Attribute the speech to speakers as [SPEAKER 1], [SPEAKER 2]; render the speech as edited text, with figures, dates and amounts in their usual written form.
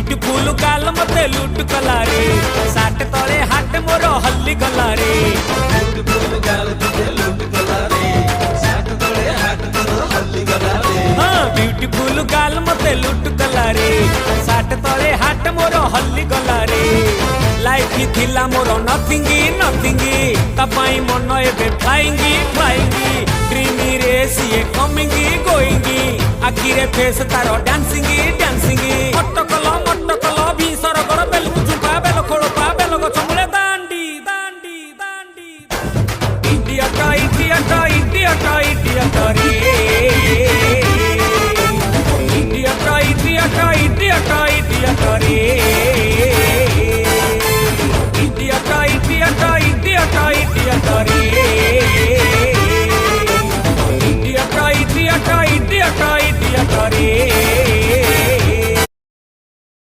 [SPEAKER 1] beautiful गाल मते लुट कला रे साट तले हाट मोर हल्ली गला रे
[SPEAKER 2] ब्यूटीफुल गाल तुझे लूट गला रे साट तले हाट तोर हल्ली गला रे
[SPEAKER 1] हाँ ब्यूटीफुल गाल मते लुट कला रे साट तले हाट मोर हल्ली गला रे लाइफ ही थिला मोर नथिंगी नथिंगी तपाई मन एबे फ्लाइंगी फ्लाइंगी ड्रीमी रे सीए कमिंगी गोइंगी आखिरे फेस तारो डांसिंगी डांसिंगी